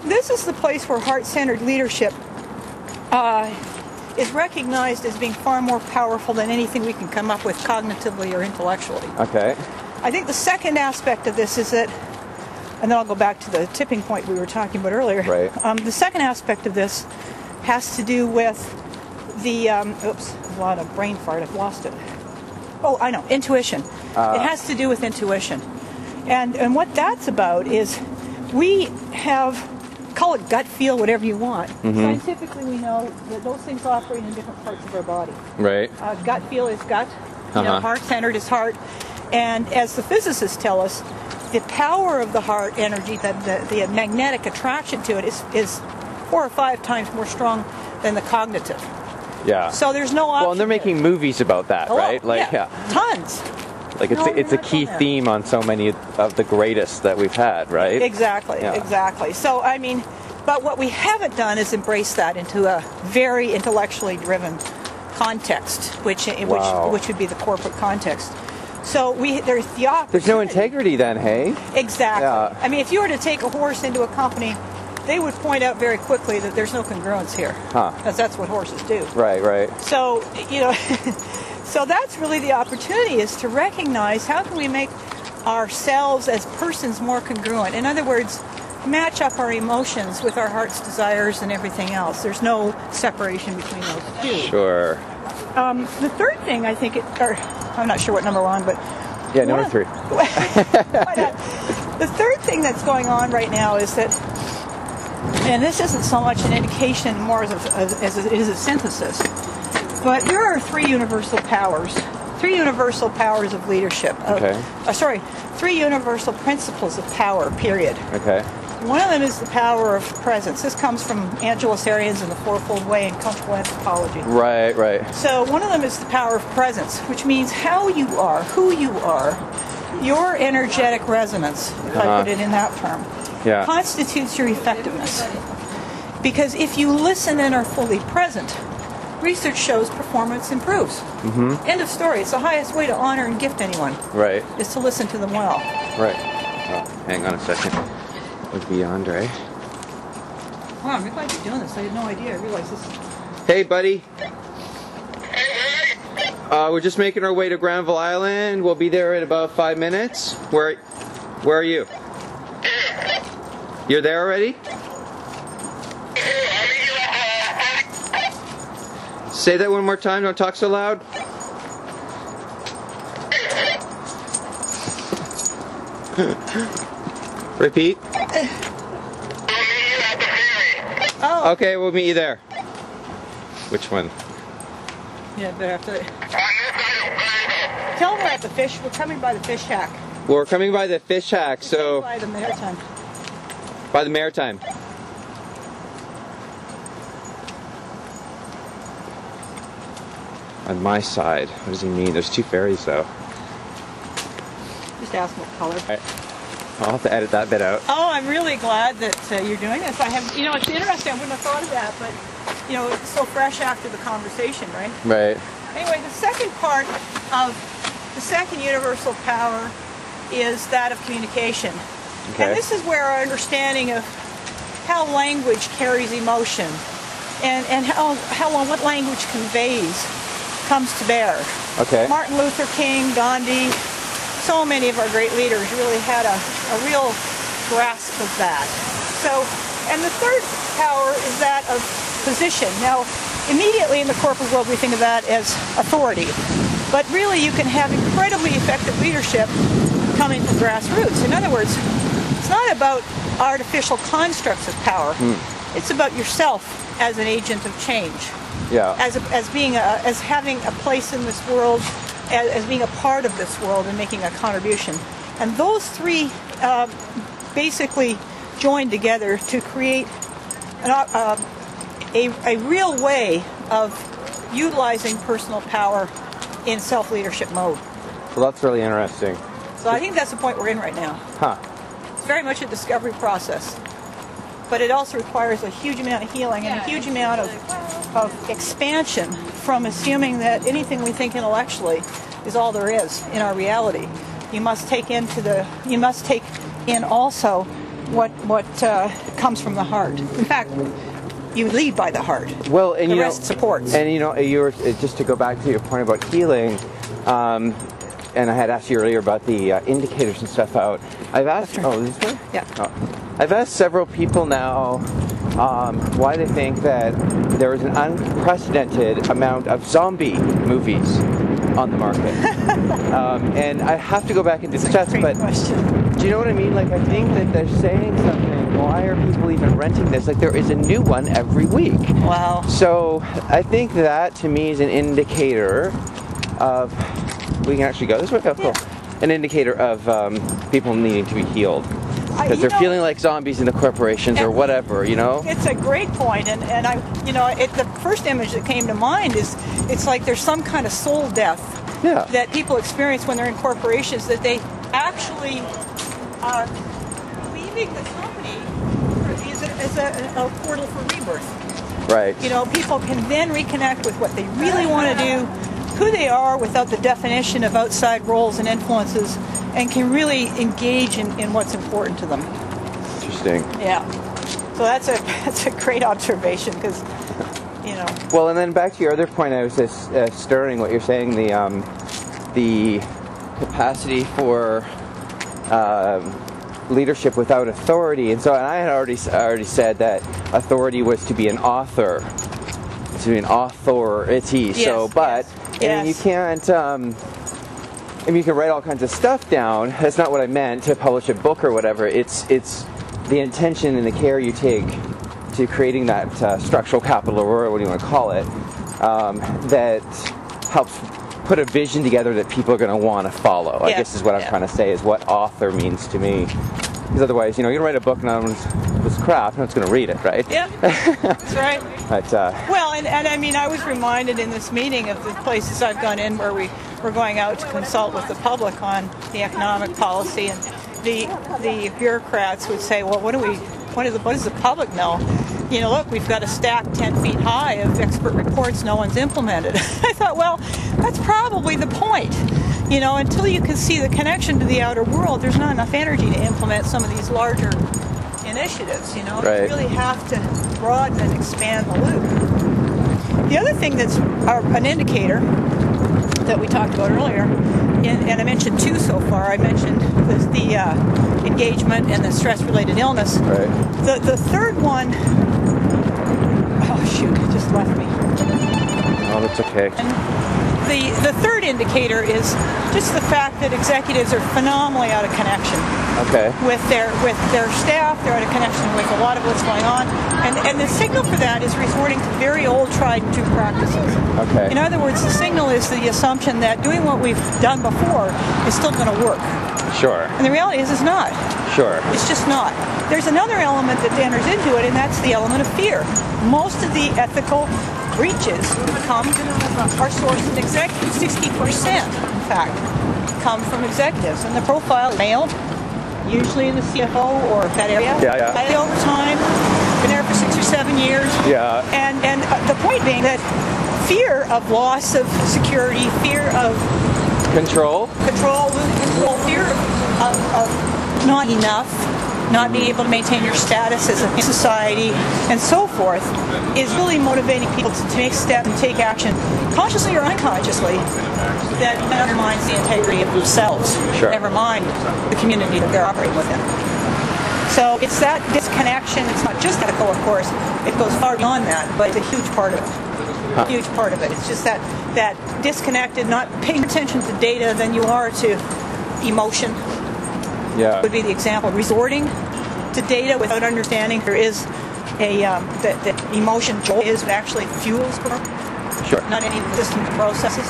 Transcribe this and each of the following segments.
This is the place where heart-centered leadership is recognized as being far more powerful than anything we can come up with cognitively or intellectually. Okay. I think the second aspect of this is that, and then I'll go back to the tipping point we were talking about earlier. Right. The second aspect of this has to do with the, oops, a lot of brain fart, I've lost it. Oh, I know, intuition. It has to do with intuition. And what that's about is we have, call it gut feel, whatever you want. Scientifically, we know that those things operate in different parts of our body. Right. Gut feel is gut, heart-centered is heart. And as the physicists tell us, the power of the heart energy, the magnetic attraction to it is 4 or 5 times more strong than the cognitive. Yeah. So there's no option. Well, and they're making movies about that, right? Like, yeah, tons. Like it's a key theme on so many of the greatest that we've had, right? Exactly, exactly. So, I mean, but what we haven't done is embrace that into a very intellectually driven context, which would be the corporate context. So there's the opposite. There's no integrity then, hey? Exactly. Yeah. I mean, if you were to take a horse into a company, they would point out very quickly that there's no congruence here. Because that's what horses do. Right, right. So, so that's really the opportunity, is to recognize how can we make ourselves as persons more congruent. In other words, match up our emotions with our heart's desires and everything else. There's no separation between those two. Sure. The third thing, I think, I'm not sure what number we're on, but... Yeah, number 3. The third thing that's going on right now is that, and this isn't so much an indication more as it is a synthesis, but there are 3 universal powers of leadership. 3 universal principles of power, period. Okay. One of them is the power of presence. This comes from Angelus Arians in the Fourfold Way in cultural anthropology. Right, right. So one of them is the power of presence, which means how you are, who you are, your energetic resonance, if I put it in that term, constitutes your effectiveness. Because if you listen and are fully present, research shows performance improves. End of story. It's the highest way to honor and gift anyone. Right. Is to listen to them well. Right. Oh, hang on a second. Would be Andre. Wow, I'm glad you're doing this. I had no idea. I realized this. Hey, buddy. We're just making our way to Granville Island. We'll be there in about 5 minutes. Where are you? You're there already? Say that one more time. Don't talk so loud. Repeat. Oh. Okay, we'll meet you there. Which one? Yeah, but after. Tell them we're at the fish. We're coming by the fish shack. We're coming by the fish shack, so. By the Maritime. By the Maritime. On my side. What does he mean? There's 2 ferries, though. Just ask what color. Right. I'll have to edit that bit out. Oh, I'm really glad that you're doing this. I have, it's interesting. I wouldn't have thought of that, but it's so fresh after the conversation, right? Right. Anyway, the second part of the second universal power is that of communication. Okay. And this is where our understanding of how language carries emotion and what language conveys comes to bear. Okay. Martin Luther King, Gandhi, so many of our great leaders really had a real grasp of that. So, and the third power is that of position. Now, immediately in the corporate world, we think of that as authority. But really, you can have incredibly effective leadership coming from grassroots. In other words, it's not about artificial constructs of power. It's about yourself as an agent of change. Yeah. As having a place in this world, as being a part of this world and making a contribution. And those 3 basically join together to create a real way of utilizing personal power in self-leadership mode. Well, that's really interesting. So I think that's the point we're in right now. Huh. It's very much a discovery process. But it also requires a huge amount of healing and a huge amount of expansion from assuming that anything we think intellectually is all there is in our reality. You must take in also what comes from the heart. In fact, you lead by the heart. Well, and the rest supports. And you were just to go back to your point about healing. And I had asked you earlier about the indicators and stuff out. I've asked. Oh, this one? Yeah. Oh. I've asked several people now why they think that there is an unprecedented amount of zombie movies on the market. And I have to go back and discuss. But question. Do you know what I mean? Like, I think that they're saying something. Why are people even renting this? Like, there is a new one every week. Wow. So I think that to me is an indicator of. We can actually go this way? Oh, cool. Yeah. An indicator of people needing to be healed. Because they're feeling like zombies in the corporations or whatever, you know? It's a great point. And I, the first image that came to mind is it's like there's some kind of soul death that people experience when they're in corporations, that they actually are leaving the company as a portal for rebirth. Right. People can then reconnect with what they really want to do, who they are without the definition of outside roles and influences, and can really engage in what's important to them. Interesting. Yeah. So that's a great observation, because, Well, and then back to your other point, I was just stirring what you're saying, the capacity for leadership without authority. And I had already said that authority was to be an author, to be an authority. Yes, so, but. Yes. I mean, you can't. I mean, you can write all kinds of stuff down. That's not what I meant to publish a book or whatever. It's the intention and the care you take to creating that structural capital, or what do you want to call it, that helps put a vision together that people are going to want to follow. I guess is what I'm trying to say, is what author means to me. Because otherwise, you don't write a book and it's crap, no one's going to read it, right? Yeah, that's right. But, well, and I mean, I was reminded in this meeting of the places I've gone in where we were going out to consult with the public on the economic policy, and the bureaucrats would say, well, what does the public know? Look, we've got a stack 10 feet high of expert reports no one's implemented. I thought, well, that's probably the point. Until you can see the connection to the outer world, there's not enough energy to implement some of these larger initiatives. Right. You really have to broaden and expand the loop. The other thing that's an indicator that we talked about earlier, and I mentioned two so far. I mentioned the engagement and the stress-related illness. Right. The third one, oh shoot, it just left me. Oh, that's okay. The third indicator is just the fact that executives are phenomenally out of connection with their staff. They're out of connection with a lot of what's going on, and the signal for that is resorting to very old, tried and true practices. Okay. In other words, the signal is the assumption that doing what we've done before is still going to work. Sure. And the reality is, it's not. Sure. It's just not. There's another element that enters into it, and that's the element of fear. Most of the ethical breaches are sourced in executives. 60%, in fact, come from executives. And the profile male, usually in the CFO or that area. Yeah. Highly over time, been there for 6 or 7 years. Yeah. And the point being that fear of loss of security, fear of control, fear of not enough, not being able to maintain your status as a society, and so forth, is really motivating people to take steps and take action, consciously or unconsciously, that undermines the integrity of themselves. Sure. Never mind the community that they're operating within. So it's that disconnection. It's not just ethical, of course. It goes far beyond that, but it's a huge part of it. Huge part of it. It's just that disconnected, not paying attention to data than you are to emotion. Yeah. Would be the example. Resorting to data without understanding there is that emotion jolt is what actually fuels growth. Sure. Not any systems processes.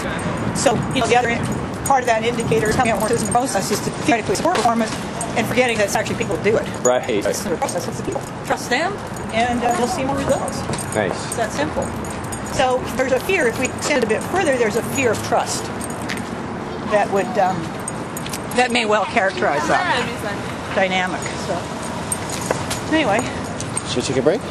So the other part of that indicator is how many systems processes to theoretically support performance, and forgetting that it's actually people who do it. Right. It's the process. It's the people. Trust them, and you'll see more results. Nice. It's that simple. So there's a fear. If we extend a bit further, there's a fear of trust that would that may well characterize that dynamic. So anyway, should we take a break?